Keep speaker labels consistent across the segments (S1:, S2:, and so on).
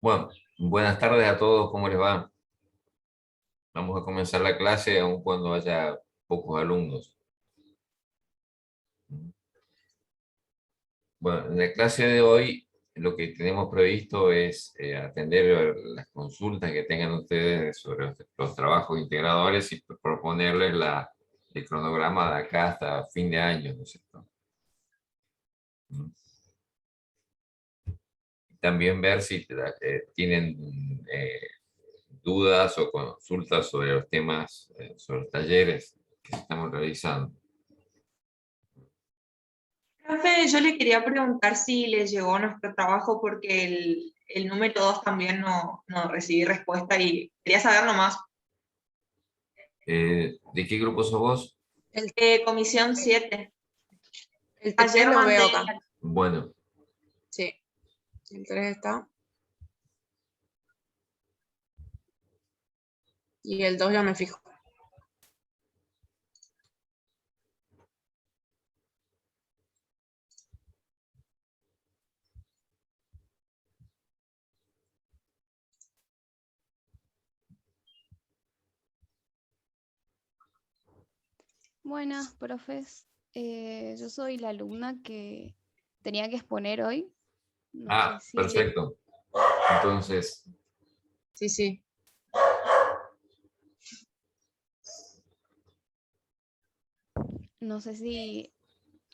S1: Bueno, buenas tardes a todos, ¿cómo les va? Vamos a comenzar la clase aun cuando haya pocos alumnos. Bueno, en la clase de hoy lo que tenemos previsto es atender las consultas que tengan ustedes sobre los trabajos integradores y proponerles el cronograma de acá hasta fin de año, ¿no es cierto? ¿Mm? También ver si tienen dudas o consultas sobre los temas, sobre los talleres que estamos realizando.
S2: Profe, yo le quería preguntar si le llegó nuestro trabajo porque el número 2 también no recibí respuesta y quería saber nomás.
S1: ¿De qué grupo sos vos?
S3: El,
S2: Comisión 7.
S3: el 3
S2: Ayer
S3: lo
S2: mandé,
S3: veo acá.
S1: Bueno,
S3: Sí, el 3 está. Y el 2 ya me fijo.
S4: Buenas, profes. Yo soy la alumna que tenía que exponer hoy. No sé si,
S1: perfecto. Entonces,
S3: Sí, sí.
S4: no sé si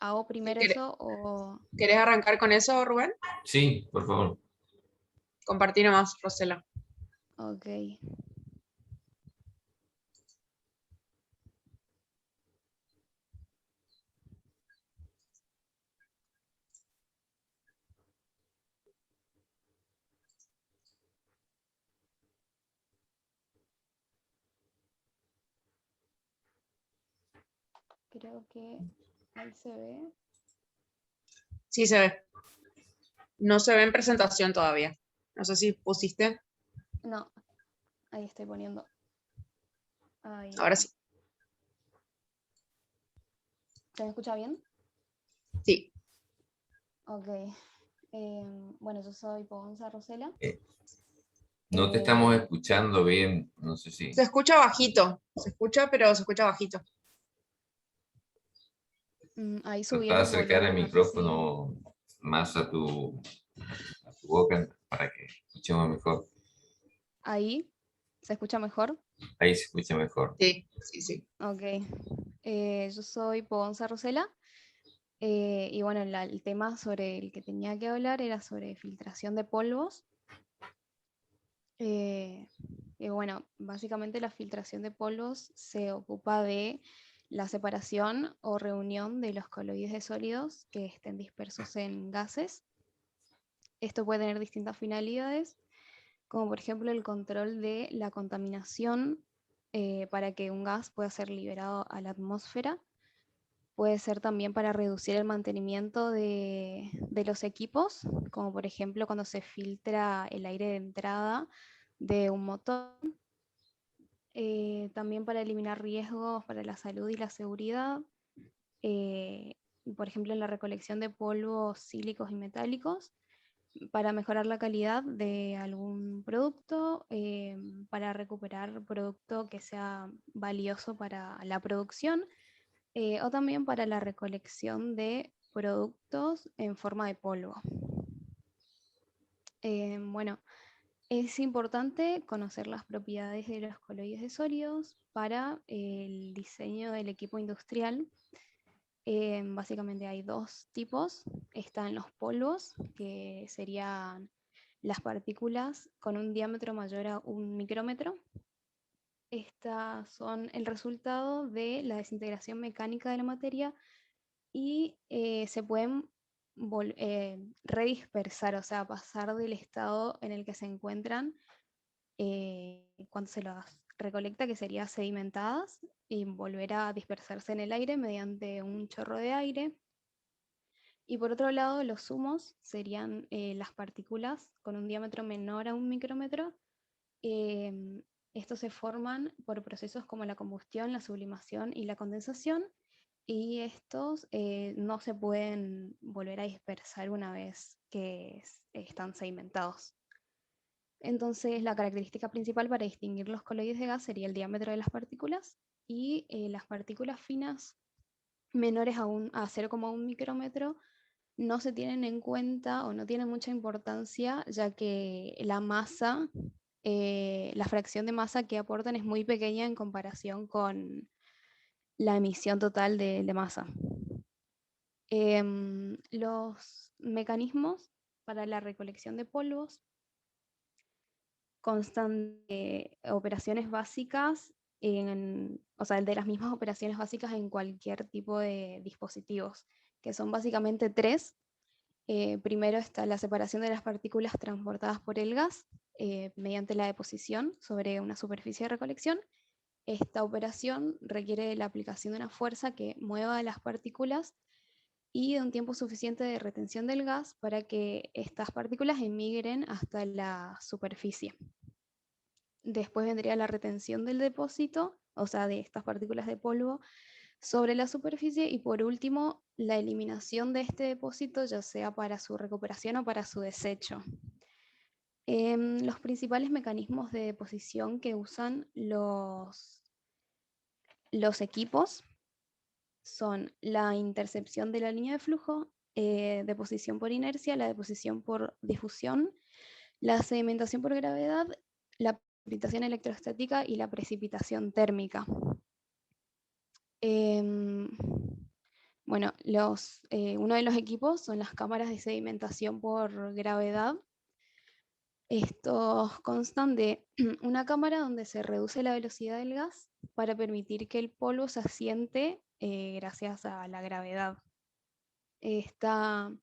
S4: hago primero
S3: ¿Querés,
S4: eso o...
S3: querés arrancar con eso, Rubén?
S1: sí, por favor.
S3: Compartí nomás, Rosela.
S4: Ok. Creo que ahí se ve.
S3: Sí, se ve. No se ve en presentación todavía. No sé si pusiste.
S4: No, ahí estoy poniendo. Ahí
S3: Ahora
S4: va.
S3: sí.
S4: ¿Se me escucha bien?
S3: Sí.
S4: Ok. Bueno, yo soy Ponza Rosela.
S1: Eh, no te estamos
S4: Eh,
S1: escuchando bien, no sé
S3: Se
S1: si
S3: escucha bajito. Se escucha, pero se escucha bajito.
S4: Ahí
S1: trata de
S4: subiendo el
S1: acercar el
S4: volumen, no sé si...
S1: micrófono más a tu boca para que escuchemos mejor.
S4: Ahí se escucha mejor.
S1: Ahí se escucha mejor.
S3: Sí, sí, sí.
S4: Ok. Yo soy Ponza Rosela. Y bueno, el tema sobre el que tenía que hablar era sobre filtración de polvos. Eh, y bueno, básicamente la filtración de polvos se ocupa de la separación o reunión de los coloides de sólidos que estén dispersos en gases. Esto puede tener distintas finalidades, como por ejemplo el control de la contaminación para que un gas pueda ser liberado a la atmósfera. Puede ser también para reducir el mantenimiento de los equipos, como por ejemplo cuando se filtra el aire de entrada de un motor. También para eliminar riesgos para la salud y la seguridad. eh, por ejemplo, en la recolección de polvos sílicos y metálicos, para mejorar la calidad de algún producto, para recuperar producto que sea valioso para la producción, o también para la recolección de productos en forma de polvo. Bueno, es importante conocer las propiedades de los coloides de sólidos para el diseño del equipo industrial. Básicamente hay dos tipos. Están los polvos, que serían las partículas con un diámetro mayor a 1 micrómetro. Estas son el resultado de la desintegración mecánica de la materia y se pueden redispersar, o sea, pasar del estado en el que se encuentran cuando se las recolecta, que sería sedimentadas, y volver a dispersarse en el aire mediante un chorro de aire. Y por otro lado, los humos serían las partículas con un diámetro menor a 1 micrómetro. Em, Estos se forman por procesos como la combustión, la sublimación y la condensación, y estos no se pueden volver a dispersar una vez que están sedimentados. Entonces, la característica principal para distinguir los coloides de gas sería el diámetro de las partículas y las partículas finas menores a 0,1 micrómetro no se tienen en cuenta o no tienen mucha importancia, ya que la masa, la fracción de masa que aportan es muy pequeña en comparación con la emisión total de masa. Los mecanismos para la recolección de polvos constan de operaciones básicas, o sea, de las mismas operaciones básicas en cualquier tipo de dispositivos, que son básicamente tres. Primero está la separación de las partículas transportadas por el gas mediante la deposición sobre una superficie de recolección. Esta operación requiere la aplicación de una fuerza que mueva las partículas y de un tiempo suficiente de retención del gas para que estas partículas emigren hasta la superficie. Después vendría la retención del depósito, o sea, de estas partículas de polvo sobre la superficie, y por último, la eliminación de este depósito, ya sea para su recuperación o para su desecho. Los principales mecanismos de deposición que usan los equipos son la intercepción de la línea de flujo, deposición por inercia, la deposición por difusión, la sedimentación por gravedad, la precipitación electrostática y la precipitación térmica. Bueno, uno de los equipos son las cámaras de sedimentación por gravedad. Estos constan de una cámara donde se reduce la velocidad del gas para permitir que el polvo se asiente gracias a la gravedad. Está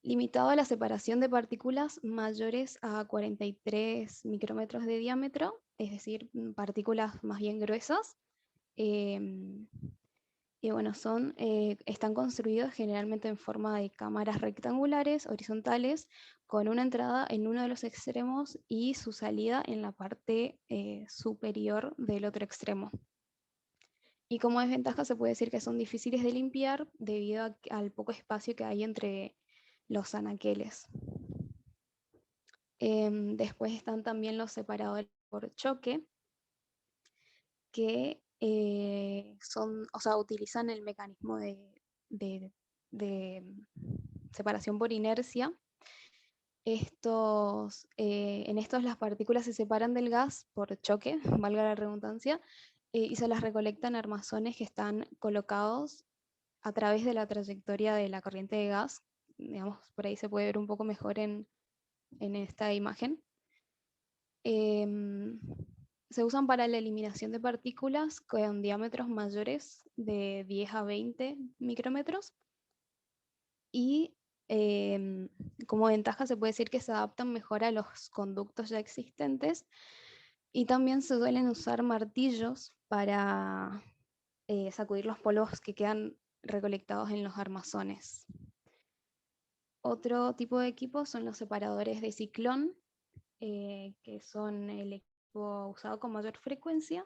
S4: limitado a la separación de partículas mayores a 43 micrómetros de diámetro, es decir, partículas más bien gruesas. Y bueno, están construidos generalmente en forma de cámaras rectangulares, horizontales, con una entrada en uno de los extremos y su salida en la parte superior del otro extremo. Y como desventaja se puede decir que son difíciles de limpiar debido al poco espacio que hay entre los anaqueles. Después están también los separadores por choque, que utilizan el mecanismo de separación por inercia. En estos las partículas se separan del gas por choque, valga la redundancia, y se las recolectan en armazones que están colocados a través de la trayectoria de la corriente de gas. Digamos, por ahí se puede ver un poco mejor en esta imagen. Se usan para la eliminación de partículas con diámetros mayores de 10 a 20 micrómetros y como ventaja se puede decir que se adaptan mejor a los conductos ya existentes, y también se suelen usar martillos para sacudir los polvos que quedan recolectados en los armazones. Otro tipo de equipos son los separadores de ciclón, que son el equipo usado con mayor frecuencia,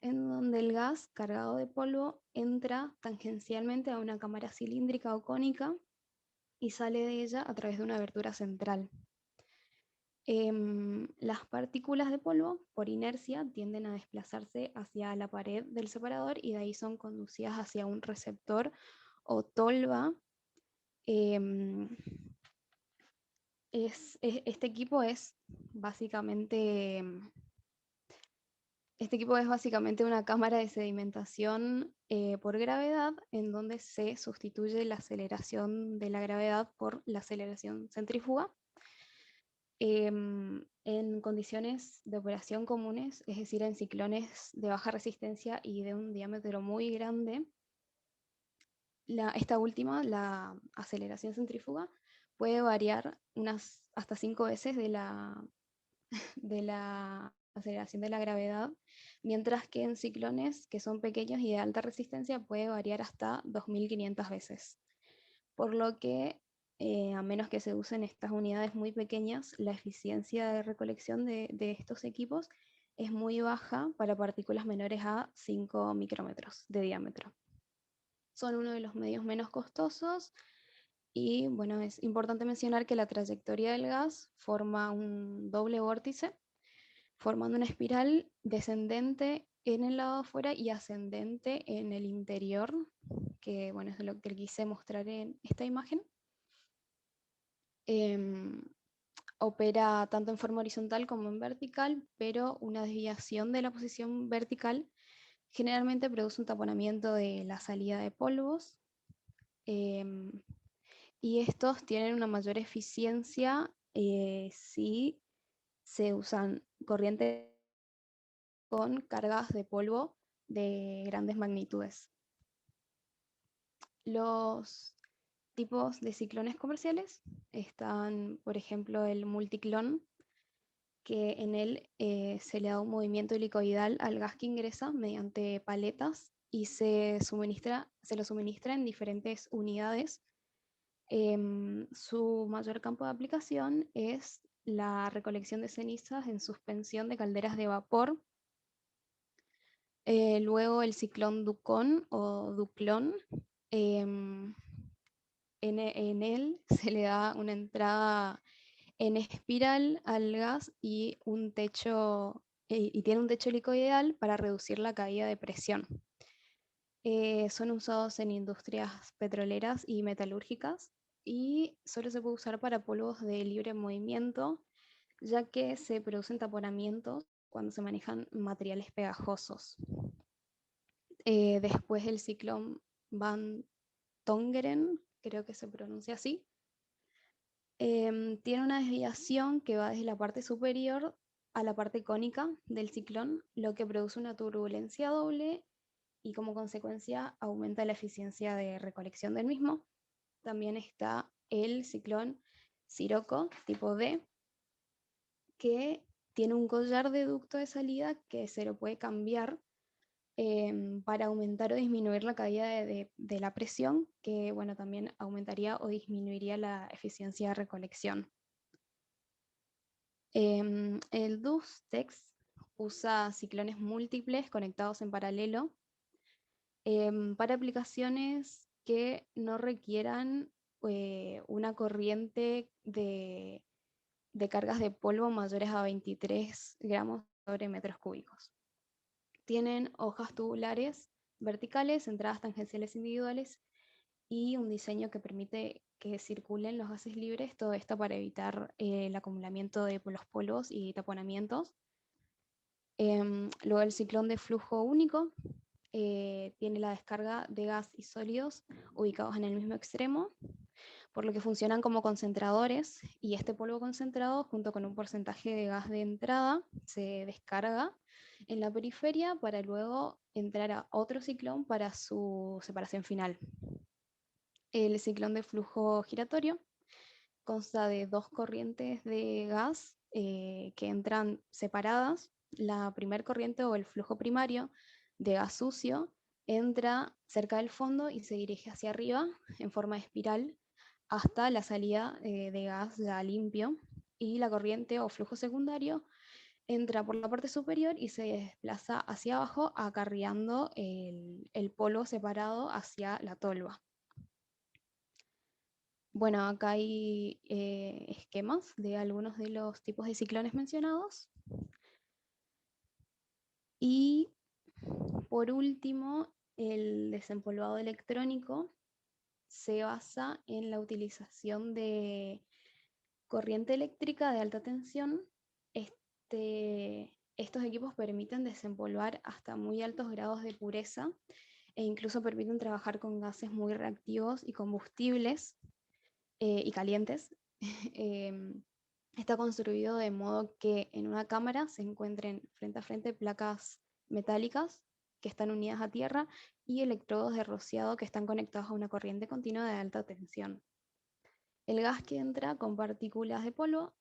S4: en donde el gas cargado de polvo entra tangencialmente a una cámara cilíndrica o cónica y sale de ella a través de una abertura central. Las partículas de polvo, por inercia, tienden a desplazarse hacia la pared del separador y de ahí son conducidas hacia un receptor o tolva. Este equipo es básicamente una cámara de sedimentación por gravedad, en donde se sustituye la aceleración de la gravedad por la aceleración centrífuga. En condiciones de operación comunes, es decir, en ciclones de baja resistencia y de un diámetro muy grande, esta última, la aceleración centrífuga, puede variar hasta 5 veces de la aceleración de la gravedad, mientras que en ciclones que son pequeños y de alta resistencia puede variar hasta 2500 veces. Por lo que, a menos que se usen estas unidades muy pequeñas, la eficiencia de recolección de estos equipos es muy baja para partículas menores a 5 micrómetros de diámetro. Son uno de los medios menos costosos Y bueno, es importante mencionar que la trayectoria del gas forma un doble vórtice, formando una espiral descendente en el lado de afuera y ascendente en el interior, que bueno, es lo que quise mostrar en esta imagen. Em, Opera tanto en forma horizontal como en vertical, pero una desviación de la posición vertical generalmente produce un taponamiento de la salida de polvos, em, y estos tienen una mayor eficiencia si se usan corrientes con cargas de polvo de grandes magnitudes. Los tipos de ciclones comerciales están, por ejemplo, el multiclon, que en él se le da un movimiento helicoidal al gas que ingresa mediante paletas y se lo suministra en diferentes unidades. Su mayor campo de aplicación es la recolección de cenizas en suspensión de calderas de vapor. Luego el ciclón Ducón o Duclón. em, en él se le da una entrada en espiral al gas y un techo, y tiene un techo helicoidal para reducir la caída de presión. Son usados en industrias petroleras y metalúrgicas y solo se puede usar para polvos de libre movimiento, ya que se producen taponamientos cuando se manejan materiales pegajosos. Después el ciclón Van Tongeren, creo que se pronuncia así, tiene una desviación que va desde la parte superior a la parte cónica del ciclón, lo que produce una turbulencia doble y como consecuencia aumenta la eficiencia de recolección del mismo. También está el ciclón Sirocco tipo D, que tiene un collar de ducto de salida que se lo puede cambiar para aumentar o disminuir la caída de la presión, que bueno, también aumentaría o disminuiría la eficiencia de recolección. El DUSTEX usa ciclones múltiples conectados en paralelo para aplicaciones que no requieran una corriente de cargas de polvo mayores a 23 gramos sobre metros cúbicos. Tienen hojas tubulares verticales, entradas tangenciales individuales y un diseño que permite que circulen los gases libres, todo esto para evitar el acumulamiento de los polvos y taponamientos. Luego el ciclón de flujo único tiene la descarga de gas y sólidos ubicados en el mismo extremo, por lo que funcionan como concentradores, y este polvo concentrado junto con un porcentaje de gas de entrada se descarga en la periferia para luego entrar a otro ciclón para su separación final. El ciclón de flujo giratorio consta de dos corrientes de gas que entran separadas. La primera corriente o el flujo primario de gas sucio entra cerca del fondo y se dirige hacia arriba en forma de espiral hasta la salida de gas ya limpio, y la corriente o flujo secundario entra por la parte superior y se desplaza hacia abajo acarreando el polvo separado hacia la tolva. Bueno, acá hay esquemas de algunos de los tipos de ciclones mencionados. Y por último, el desempolvado electrónico se basa en la utilización de corriente eléctrica de alta tensión. Estos equipos permiten desempolvar hasta muy altos grados de pureza e incluso permiten trabajar con gases muy reactivos y combustibles y calientes. Está construido de modo que en una cámara se encuentren frente a frente placas metálicas que están unidas a tierra y electrodos de rociado que están conectados a una corriente continua de alta tensión. El gas que entra con partículas de polvo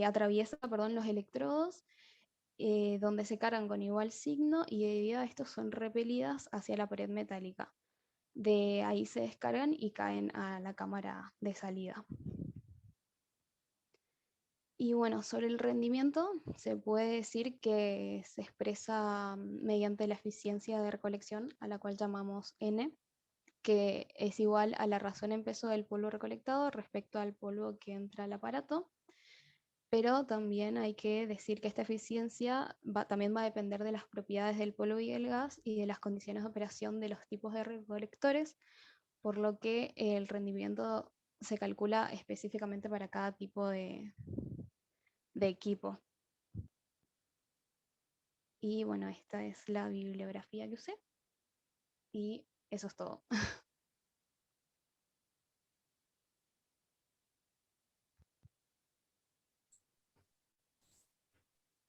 S4: atraviesa los electrodos donde se cargan con igual signo y debido a esto son repelidas hacia la pared metálica. De ahí se descargan y caen a la cámara de salida. Y bueno, sobre el rendimiento se puede decir que se expresa mediante la eficiencia de recolección, a la cual llamamos N, que es igual a la razón en peso del polvo recolectado respecto al polvo que entra al aparato. Pero también hay que decir que esta eficiencia también va a depender de las propiedades del polvo y el gas y de las condiciones de operación de los tipos de recolectores, por lo que el rendimiento se calcula específicamente para cada tipo de equipo. Y bueno, esta es la bibliografía que usé. Y eso es todo.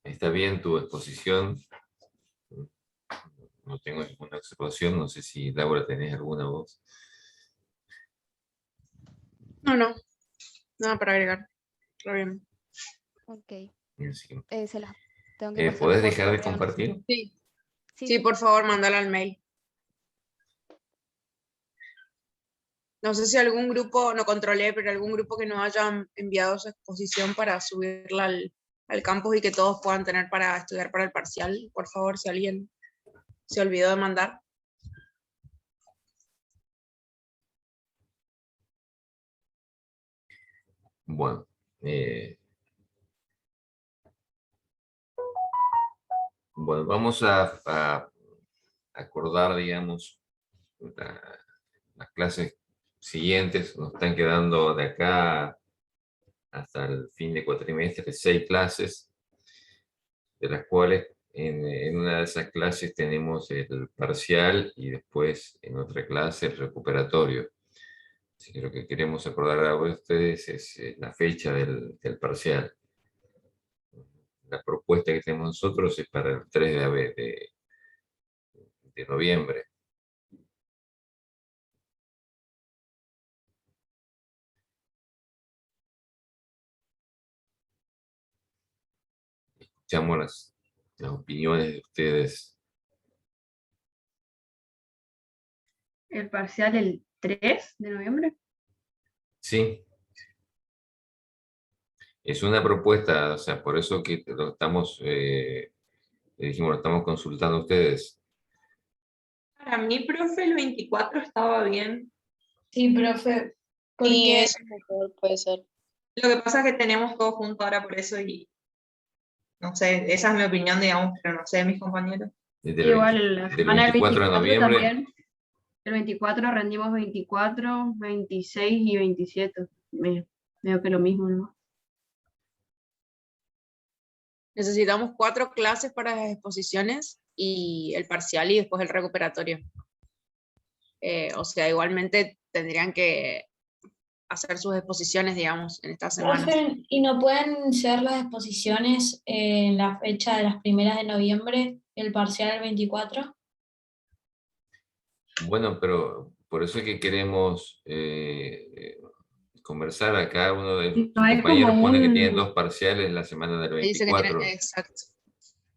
S1: Está bien tu exposición. No tengo ninguna observación. No sé si Laura tenés alguna voz.
S3: No, nada para agregar. Está bien.
S4: Ok.
S1: Así que,
S4: Se las tengo que pasar
S1: ¿podés
S4: por
S1: dejar de
S4: correo, ¿no?
S1: compartir?
S3: Sí,
S4: Sí,
S3: sí,
S4: sí.
S3: por favor, mándala al mail. No sé si algún grupo, no controlé, pero algún grupo que nos haya enviado su exposición para subirla al campus y que todos puedan tener para estudiar para el parcial. Por favor, si alguien se olvidó de mandar.
S1: Bueno. Bueno, vamos a acordar, digamos, las clases siguientes. Nos están quedando de acá hasta el fin de cuatrimestre 6 clases, de las cuales en una de esas clases tenemos el parcial y después en otra clase el recuperatorio. Así que lo que queremos acordar a ustedes es la fecha del parcial. La propuesta que tenemos nosotros es para el 3 de noviembre. Escuchamos las opiniones de ustedes.
S5: El parcial el 3 de noviembre.
S1: Sí, es una propuesta, o sea, por eso que lo estamos, dijimos, lo estamos consultando a ustedes.
S2: Para mí, profe, el 24 estaba bien.
S6: Sí, profe.
S2: Y
S6: Porque es mejor, puede ser.
S2: lo que pasa es que tenemos todo junto ahora por eso y no sé, esa es mi opinión, digamos, pero no sé, mis compañeros.
S1: Desde
S5: Igual la
S1: del
S5: semana del
S1: 24 de
S5: 24
S1: noviembre,
S5: también. El 24 rendimos 24, 26 y 27. Veo que lo mismo, ¿no?
S3: Necesitamos 4 clases para las exposiciones y el parcial y después el recuperatorio. O sea, igualmente tendrían que hacer sus exposiciones, digamos, en estas semanas.
S6: Profe, ¿y no pueden ser las exposiciones en la fecha de las primeras de noviembre, el parcial el 24?
S1: bueno, pero por eso es que queremos conversar acá. Uno de los
S5: No hay
S1: compañeros
S5: como
S1: pone que tienen
S5: un,
S1: 2 parciales la semana del
S3: Dice que tienen,
S1: 24.
S3: exacto.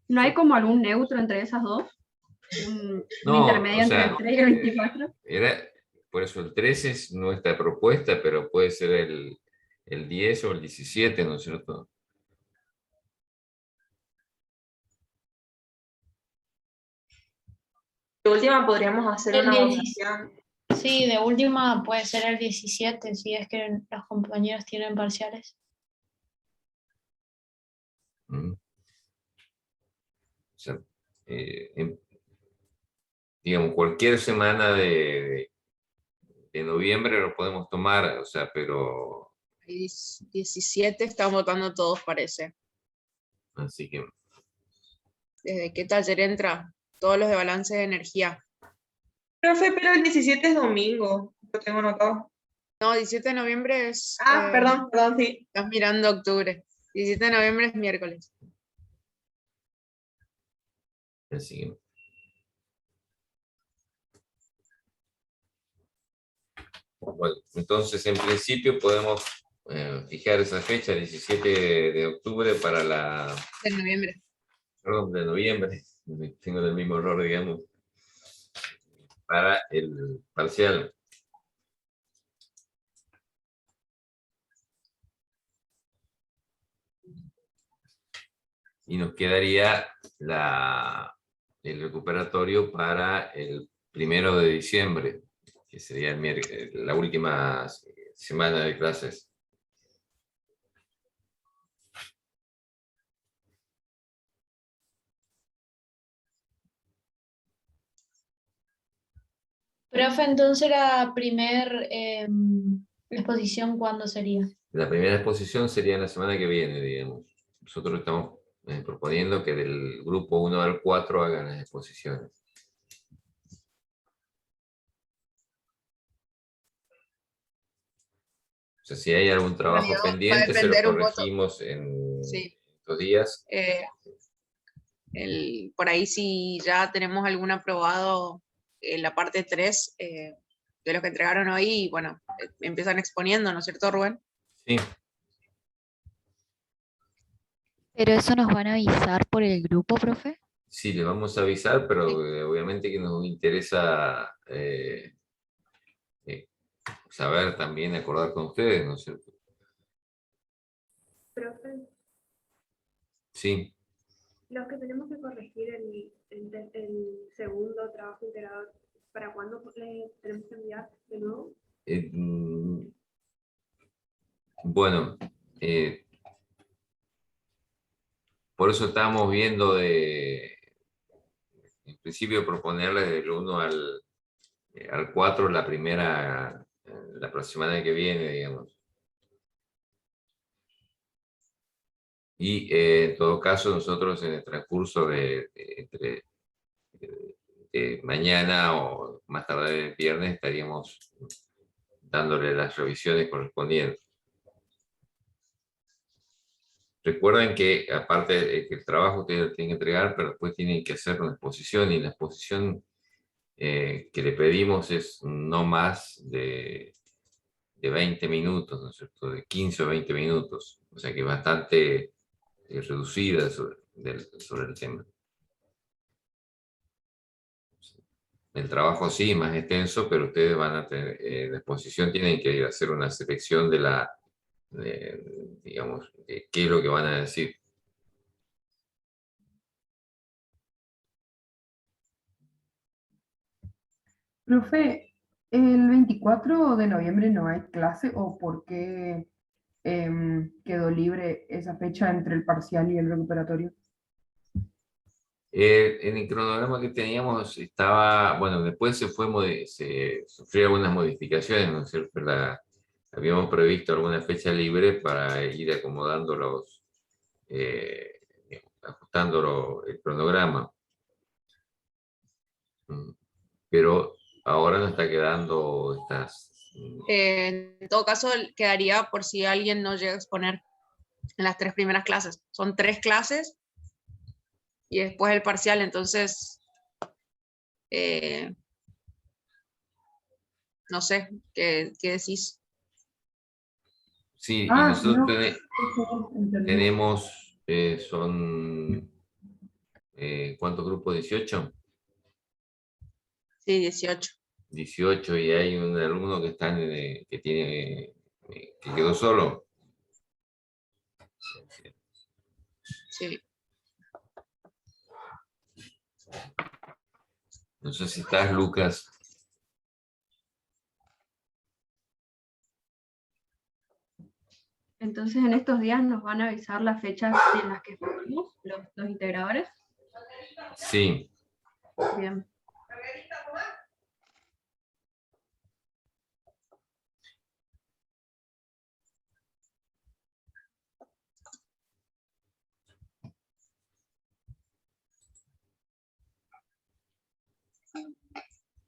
S5: no hay como algún neutro entre esas dos. Un
S1: No,
S5: intermedio
S1: o
S5: entre
S1: sea,
S5: el 3 y el 24.
S1: por eso el 13 es nuestra propuesta, pero puede ser el 10 o el 17, ¿no es cierto?
S2: De última podríamos hacer
S6: El
S2: una
S6: 17.
S2: votación.
S6: Sí, de última puede ser el 17, si es que los compañeros tienen parciales.
S1: Mm. O sea, digamos, cualquier semana de noviembre lo podemos tomar, o sea, pero
S3: 17 están votando todos, parece.
S1: así que
S3: ¿Desde qué taller entra? Todos los de balance de energía.
S2: Profe, pero el 17 es domingo, lo tengo anotado.
S3: No, 17 de noviembre es...
S2: Perdón, sí.
S3: Estás mirando octubre. 17 de noviembre es miércoles.
S1: así que bueno, entonces en principio podemos fijar esa fecha, 17 de octubre para
S3: De noviembre.
S1: perdón, de noviembre, tengo el mismo error, digamos, para el parcial. Y nos quedaría el recuperatorio para el 1 de diciembre. que sería la última semana de clases.
S6: Profe, entonces la primer exposición, ¿cuándo sería?
S1: La primera exposición sería la semana que viene, digamos. Nosotros estamos proponiendo que del grupo 1 al 4 hagan las exposiciones. O sea, si hay algún trabajo
S3: realidad va a
S1: pendiente, se lo
S3: depender un voto.
S1: corregimos en
S3: Sí.
S1: estos días.
S3: Por ahí si ya tenemos algún aprobado en la parte 3 de los que entregaron hoy, bueno, empiezan exponiendo, ¿no es cierto, Rubén?
S1: Sí,
S4: Pero eso nos van a avisar por el grupo, profe.
S1: sí, les vamos a avisar, pero obviamente que nos interesa saber también, acordar con ustedes, ¿no es cierto?
S7: Profe,
S1: Sí.
S7: los que tenemos que corregir el segundo trabajo integrador, ¿para cuándo le tenemos que enviar de nuevo?
S1: Bueno, por eso estábamos viendo en principio proponerles del 1 al 4 la primera, la próxima semana que viene, digamos. Y en todo caso, nosotros en el transcurso entre mañana o más tarde el viernes estaríamos dándole las revisiones correspondientes. Recuerden que aparte de que el trabajo ustedes lo tienen que entregar, pero después tienen que hacer una exposición, y la exposición que le pedimos es no más de 20 minutos, ¿no es cierto? De 15 o 20 minutos, o sea que bastante reducida sobre el tema. El trabajo sí, más extenso, pero ustedes van a tener, la exposición tienen que hacer una selección digamos, de qué es lo que van a decir.
S8: Profe, ¿el 24 de noviembre no hay clase o por qué quedó libre esa fecha entre el parcial y el recuperatorio?
S1: En el cronograma que teníamos estaba, bueno, después se sufrieron algunas modificaciones, ¿no es cierto? Habíamos previsto alguna fecha libre para ir acomodando ajustando el cronograma. Pero ahora nos está quedando
S3: En todo caso, quedaría por si alguien no llega a exponer en las 3 primeras clases. Son 3 clases y después el parcial, entonces, no sé, ¿qué decís?
S1: Sí, y
S8: Ah,
S1: nosotros
S8: no, entendí.
S1: tenemos, ¿cuántos grupos? 18.
S3: Sí, 18.
S1: 18, y hay un alumno que que quedó solo.
S3: Sí.
S1: No sé si estás, Lucas.
S5: Entonces en estos días nos van a avisar las fechas en las que formamos los integradores.
S1: Sí.
S5: Bien.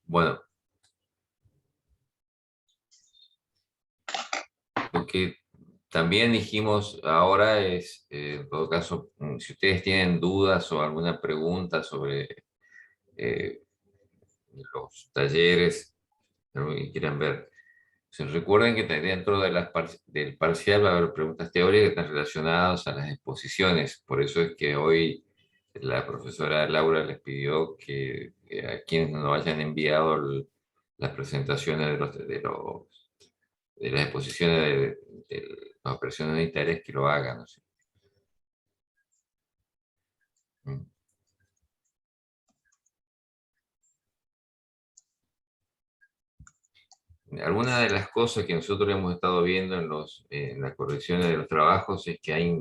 S1: Bueno. Lo que también dijimos ahora es, en todo caso, si ustedes tienen dudas o alguna pregunta sobre los talleres, algo que quieran ver, recuerden que dentro de del parcial va a haber preguntas teóricas que están relacionadas a las exposiciones. Por eso es que hoy la profesora Laura les pidió que a quienes nos hayan enviado las presentaciones de las exposiciones de las operaciones unitarias que lo hagan, ¿no? Mm. Algunas de las cosas que nosotros hemos estado viendo en las correcciones de los trabajos es que hay,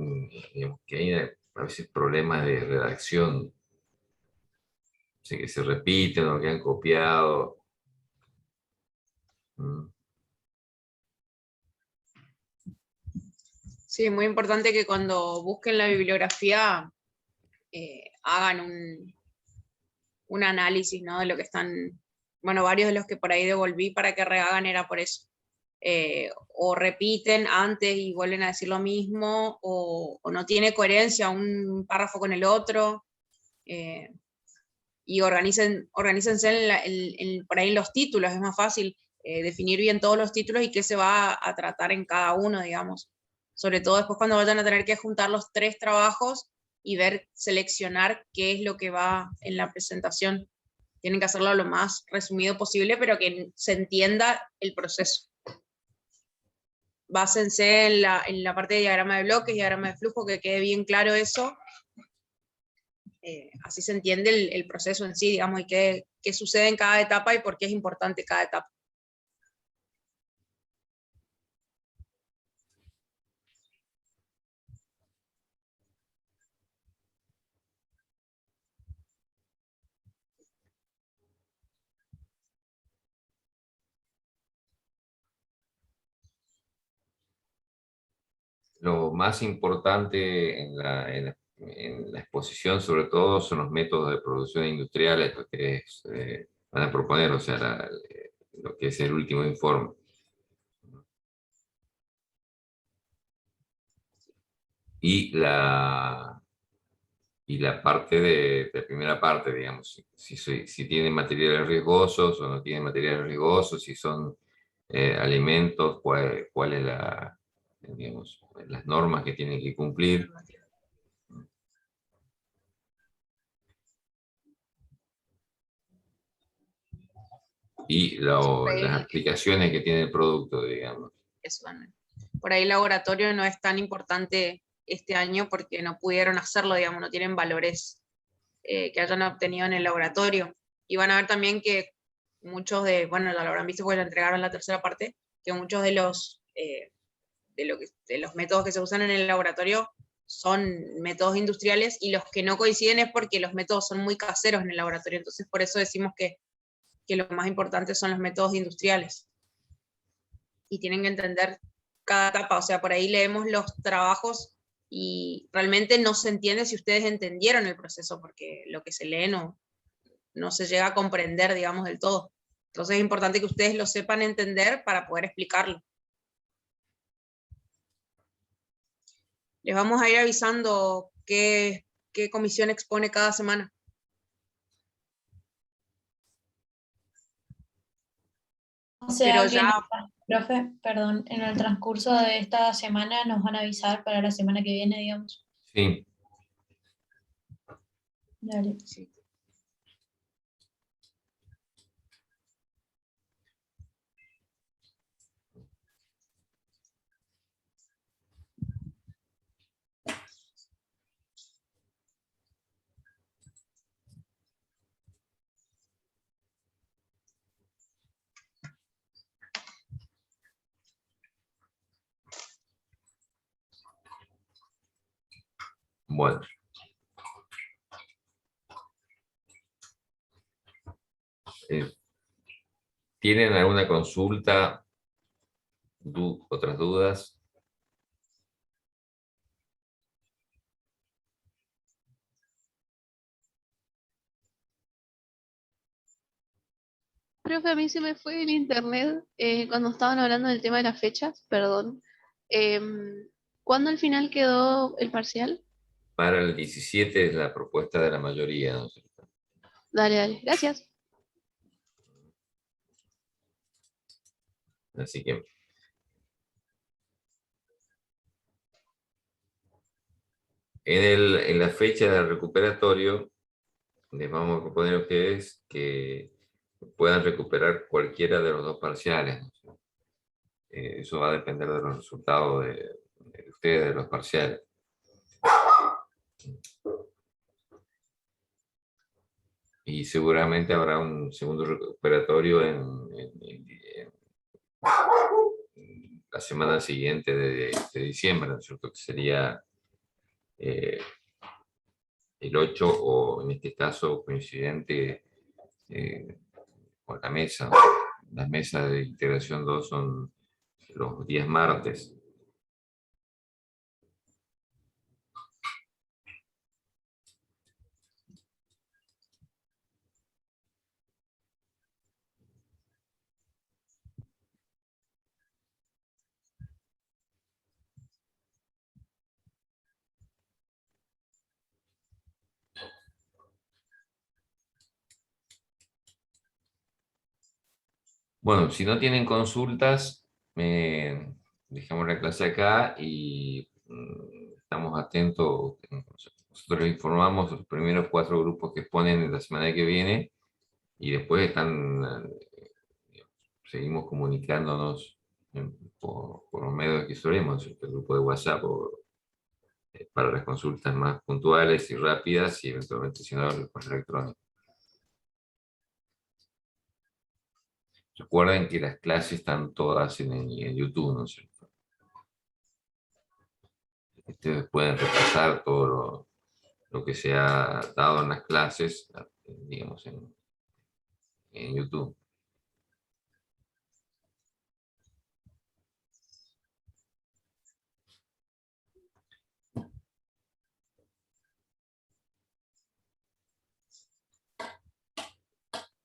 S1: digamos, que hay a veces problemas de redacción, o sea, que se repiten o que han copiado. Mm.
S3: Sí, es muy importante que cuando busquen la bibliografía hagan un análisis, ¿no? De lo que están, bueno, varios de los que por ahí devolví para que rehagan era por eso. O repiten antes y vuelven a decir lo mismo, o no tiene coherencia un párrafo con el otro, y organícense por ahí en los títulos, es más fácil definir bien todos los títulos y qué se va a tratar en cada uno, digamos. Sobre todo después cuando vayan a tener que juntar los 3 trabajos y ver, seleccionar qué es lo que va en la presentación. Tienen que hacerlo lo más resumido posible, pero que se entienda el proceso. Básense en la parte de diagrama de bloques, diagrama de flujo, que quede bien claro eso. Así se entiende el proceso en sí, digamos, y qué sucede en cada etapa y por qué es importante cada etapa.
S1: Lo más importante en la exposición, sobre todo, son los métodos de producción industriales, lo que van a proponer, o sea, lo que es el último informe. Y la parte de primera parte, digamos, si tienen materiales riesgosos o no tienen materiales riesgosos, si son alimentos, cuál es digamos, las normas que tienen que cumplir. Y las aplicaciones que tiene el producto, digamos.
S3: Eso, por ahí el laboratorio no es tan importante este año porque no pudieron hacerlo, digamos, no tienen valores que hayan obtenido en el laboratorio. Y van a ver también que muchos bueno, ya lo habrán visto porque ya entregaron la tercera parte, que muchos de los métodos que se usan en el laboratorio son métodos industriales, y los que no coinciden es porque los métodos son muy caseros en el laboratorio. Entonces, por eso decimos que lo más importante son los métodos industriales. Y tienen que entender cada etapa, o sea, por ahí leemos los trabajos y realmente no se entiende si ustedes entendieron el proceso, porque lo que se lee no se llega a comprender, digamos, del todo. Entonces es importante que ustedes lo sepan entender para poder explicarlo. Les vamos a ir avisando qué comisión expone cada semana.
S6: O sea
S3: Pero
S6: que, profe, perdón, en el transcurso de esta semana nos van a avisar para la semana que viene, digamos.
S1: Sí.
S6: Dale.
S3: Sí.
S1: Bueno. ¿Tienen alguna consulta? ¿Otras dudas?
S9: Profe, a mí se me fue el internet cuando estaban hablando del tema de las fechas, perdón. ¿Cuándo al final quedó el parcial?
S1: Para el 17 es la propuesta de la mayoría, ¿no es cierto?
S9: Dale, dale, gracias.
S1: Así que en la fecha del recuperatorio les vamos a proponer a ustedes que puedan recuperar cualquiera de los 2 parciales, ¿no? Eso va a depender de los resultados de ustedes, de los parciales. Y seguramente habrá un segundo recuperatorio la semana siguiente de diciembre, ¿no es cierto? Que sería el 8 o en este caso coincidente con la mesa. Las mesas de integración 2 son los días martes. Bueno, si no tienen consultas, dejamos la clase acá y estamos atentos. Nosotros informamos los primeros 4 grupos que exponen la semana que viene y después seguimos comunicándonos por los medios que solemos, el grupo de WhatsApp para las consultas más puntuales y rápidas y eventualmente si no, el correo electrónico. Recuerden que las clases están todas en YouTube, ¿no es cierto? Ustedes pueden repasar todo lo que se ha dado en las clases, digamos, en YouTube.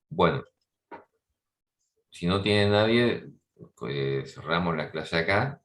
S1: Bueno, si no tiene nadie, pues cerramos la clase acá.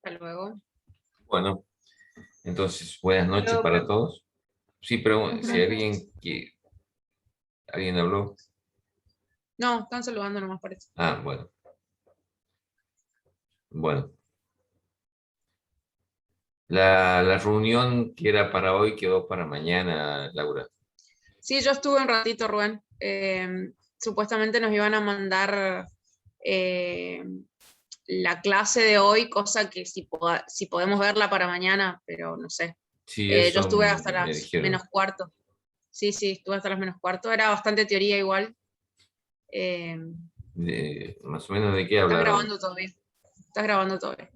S3: Hasta luego.
S1: Bueno, entonces buenas noches
S3: Luego,
S1: para todos. Sí, pero si
S9: Gracias.
S1: alguien habló.
S3: No, están saludando nomás parece.
S1: Ah, bueno. Bueno. La reunión que era para hoy quedó para mañana, Laura.
S3: Sí, yo estuve un ratito, Rubén. Supuestamente nos iban a mandar la clase de hoy, cosa que si podemos verla para mañana, pero no sé.
S1: Sí,
S3: Yo
S1: eso
S3: estuve hasta
S1: me
S3: las
S1: dijeron.
S3: menos cuarto. Sí, estuve hasta las menos cuarto. Era bastante teoría igual.
S1: Más o menos de qué
S3: ¿Estás
S1: hablaron.
S3: grabando todo bien? ¿Estás grabando todo bien?